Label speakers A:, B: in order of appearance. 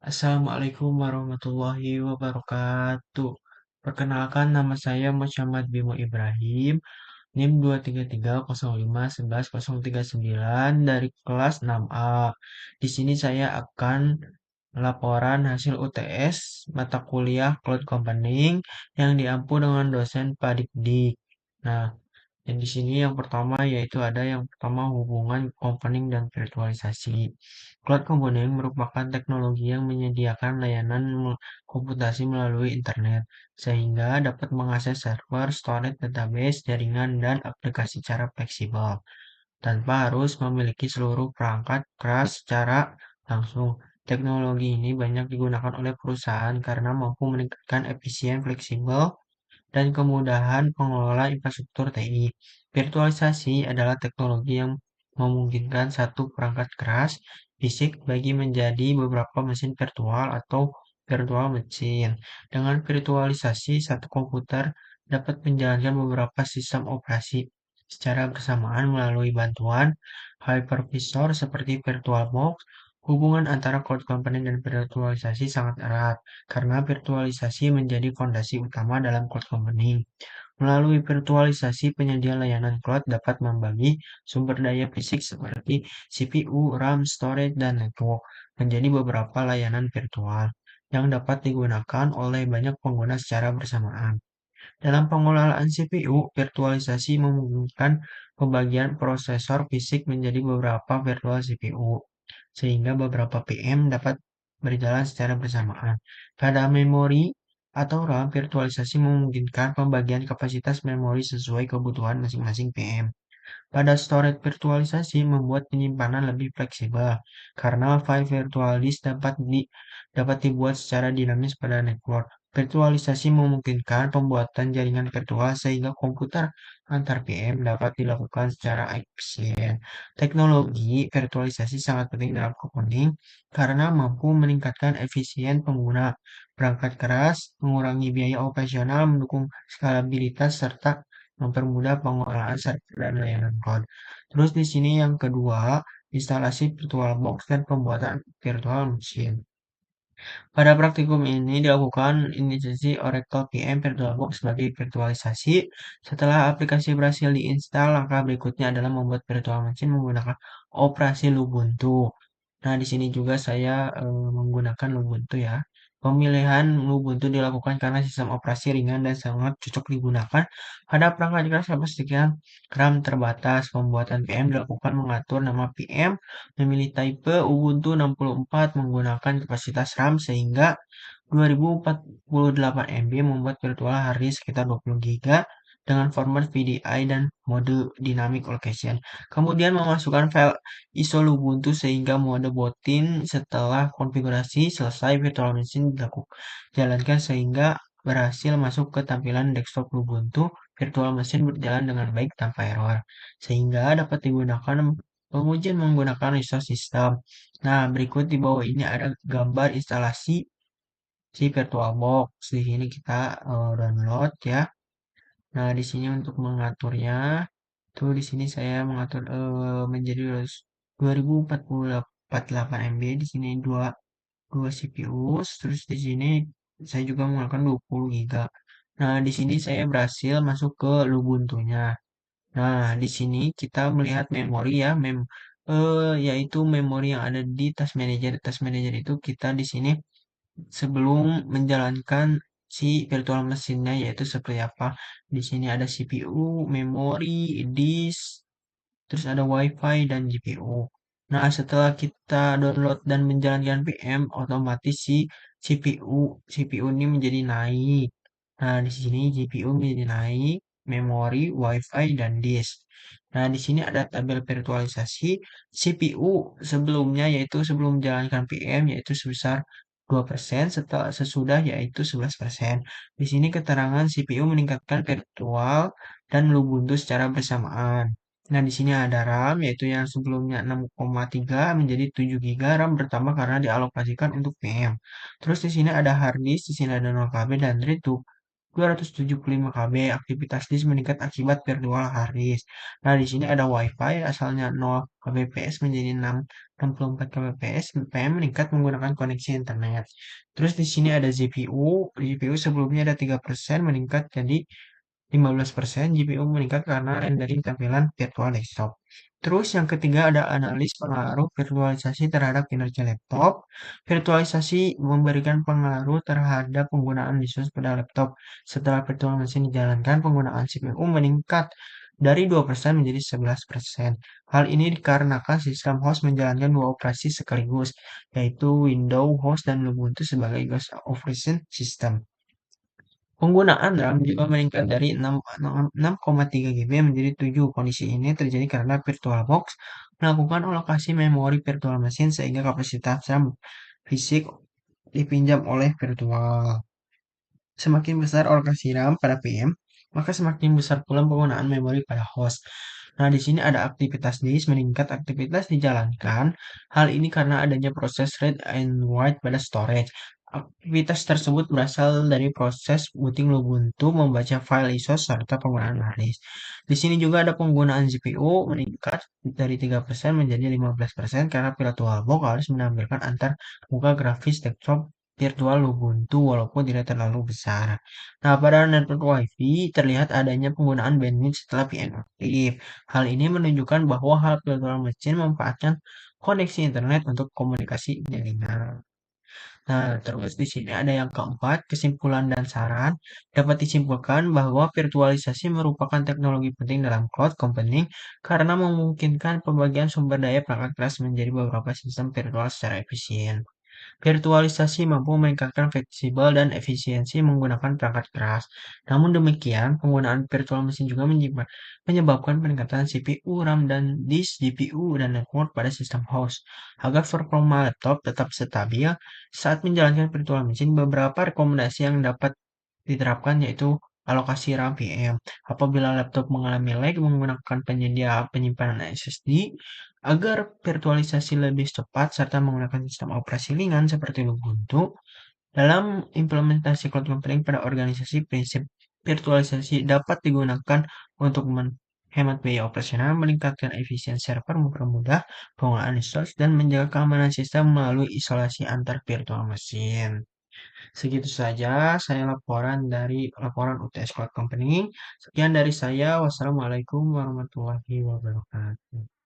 A: Assalamualaikum warahmatullahi wabarakatuh. Perkenalkan nama saya Muhammad Bimo Ibrahim, NIM 233051139 dari kelas 6A. Di sini saya akan laporan hasil UTS mata kuliah Cloud Computing yang diampu dengan dosen Pak Dikdik. Nah, dan di sini yang pertama yaitu ada yang pertama hubungan compounding dan virtualisasi. Cloud computing merupakan teknologi yang menyediakan layanan komputasi melalui internet, sehingga dapat mengakses server, storage, database, jaringan, dan aplikasi secara fleksibel, tanpa harus memiliki seluruh perangkat keras secara langsung. Teknologi ini banyak digunakan oleh perusahaan karena mampu meningkatkan efisien, fleksibel, dan kemudahan pengelola infrastruktur TI. Virtualisasi adalah teknologi yang memungkinkan satu perangkat keras fisik bagi menjadi beberapa mesin virtual atau virtual machine. Dengan virtualisasi, satu komputer dapat menjalankan beberapa sistem operasi secara bersamaan melalui bantuan hypervisor seperti VirtualBox. Hubungan antara cloud computing dan virtualisasi sangat erat karena virtualisasi menjadi fondasi utama dalam cloud computing. Melalui virtualisasi, penyedia layanan cloud dapat membagi sumber daya fisik seperti CPU, RAM, storage, dan network menjadi beberapa layanan virtual yang dapat digunakan oleh banyak pengguna secara bersamaan. Dalam pengelolaan CPU, virtualisasi memungkinkan pembagian prosesor fisik menjadi beberapa virtual CPU, sehingga beberapa PM dapat berjalan secara bersamaan. Pada memori atau RAM, virtualisasi memungkinkan pembagian kapasitas memori sesuai kebutuhan masing-masing PM. Pada storage, virtualisasi membuat penyimpanan lebih fleksibel karena file virtual disk dapat dibuat secara dinamis pada network. Virtualisasi memungkinkan pembuatan jaringan virtual sehingga komputer antar PM dapat dilakukan secara efisien. Teknologi virtualisasi sangat penting dalam computing karena mampu meningkatkan efisien pengguna perangkat keras, mengurangi biaya operasional, mendukung skalabilitas, serta mempermudah pengelolaan server dan layanan cloud. Terus di sini yang kedua, instalasi VirtualBox dan pembuatan virtual machine. Pada praktikum ini dilakukan inisiasi Oracle PM VirtualBox sebagai virtualisasi. Setelah aplikasi berhasil diinstal, langkah berikutnya adalah membuat virtual machine menggunakan operasi Ubuntu. Nah, di sini juga saya menggunakan Ubuntu ya. Pemilihan Ubuntu dilakukan karena sistem operasi ringan dan sangat cocok digunakan pada perangkat keras kapasitas RAM terbatas. Pembuatan PM dilakukan mengatur nama PM, memilih tipe Ubuntu 64 menggunakan kapasitas RAM sehingga 2048 MB, membuat virtual hard disk sekitar 20 GB dengan format VDI dan mode dynamic location. Kemudian memasukkan file ISO Ubuntu sehingga mode booting setelah konfigurasi selesai, virtual machine jalankan sehingga berhasil masuk ke tampilan desktop Ubuntu. Virtual machine berjalan dengan baik tanpa error sehingga dapat digunakan pengujian menggunakan resource system. Nah, berikut di bawah ini ada gambar instalasi si VirtualBox. Di sini kita download ya. Nah, di sini untuk mengaturnya, tuh di sini saya mengatur menjadi 2048 MB. Di sini dua CPU, terus di sini saya juga menggunakan 20 GB. Nah, di sini saya berhasil masuk ke Ubuntu-nya. Nah, di sini kita melihat memori ya, yaitu memori yang ada di task manager. Task manager itu kita di sini sebelum menjalankan si virtual mesinnya yaitu seperti apa. Di sini ada CPU, memori, disk, terus ada WiFi dan GPU. Nah, setelah kita download dan menjalankan VM, otomatis si CPU ini menjadi naik. Nah, di sini GPU menjadi naik, memori, WiFi, dan disk. Nah, di sini ada tabel virtualisasi CPU sebelumnya yaitu sebelum menjalankan VM yaitu sebesar 2%, sesudah yaitu 11%. Di sini keterangan CPU meningkatkan virtual dan Ubuntu secara bersamaan. Nah, di sini ada RAM, yaitu yang sebelumnya 6,3 menjadi 7 GB RAM bertambah karena dialokasikan untuk VM. Terus di sini ada hard disk, di sini ada 0 KB dan read to 275 KB, aktivitas disk meningkat akibat virtual hard disk. Nah, di sini ada WiFi asalnya 0 Kbps menjadi 64 Kbps, PM meningkat menggunakan koneksi internet. Terus di sini ada GPU sebelumnya ada 3% meningkat jadi 15%, GPU meningkat karena dari tampilan virtual desktop. Terus yang ketiga ada analis pengaruh virtualisasi terhadap kinerja laptop. Virtualisasi memberikan pengaruh terhadap penggunaan resource pada laptop. Setelah virtual machine dijalankan, penggunaan CPU meningkat dari 2% menjadi 11%. Hal ini dikarenakan sistem host menjalankan dua operasi sekaligus, yaitu Windows host dan Ubuntu sebagai host operation system. Penggunaan RAM juga meningkat dari 6,3 GB menjadi 7. Kondisi ini terjadi karena VirtualBox melakukan alokasi memori virtual machine sehingga kapasitas RAM fisik dipinjam oleh virtual. Semakin besar alokasi RAM pada VM, maka semakin besar pula penggunaan memori pada host. Nah, di sini ada aktivitas disk meningkat, aktivitas dijalankan. Hal ini karena adanya proses read and write pada storage. Aktivitas tersebut berasal dari proses booting Ubuntu, membaca file ISO, serta penggunaan hard disk. Di sini juga ada penggunaan GPU meningkat dari 3% menjadi 15% karena VirtualBox harus menampilkan antar muka grafis desktop virtual Ubuntu walaupun tidak terlalu besar. Nah, pada network WiFi terlihat adanya penggunaan bandwidth setelah VN aktif. Hal ini menunjukkan bahwa hal virtual machine memanfaatkan koneksi internet untuk komunikasi jaringan. Nah, terus di sini ada yang keempat, kesimpulan dan saran. Dapat disimpulkan bahwa virtualisasi merupakan teknologi penting dalam cloud computing karena memungkinkan pembagian sumber daya perangkat keras menjadi beberapa sistem virtual secara efisien. Virtualisasi mampu meningkatkan fleksibel dan efisiensi menggunakan perangkat keras. Namun demikian, penggunaan virtual mesin juga menyebabkan peningkatan CPU, RAM, dan disk GPU dan network pada sistem host. Agar performa laptop tetap stabil saat menjalankan virtual machine, beberapa rekomendasi yang dapat diterapkan yaitu alokasi RAM VM. Apabila laptop mengalami lag menggunakan penyedia penyimpanan SSD, agar virtualisasi lebih cepat serta menggunakan sistem operasi ringan seperti Ubuntu, dalam implementasi cloud computing pada organisasi, prinsip virtualisasi dapat digunakan untuk menghemat biaya operasional, meningkatkan efisiensi server, mempermudah penggunaan resource, dan menjaga keamanan sistem melalui isolasi antar virtual machine. Segitu saja saya laporan UTS Cloud Computing. Sekian dari saya. Wassalamualaikum warahmatullahi wabarakatuh.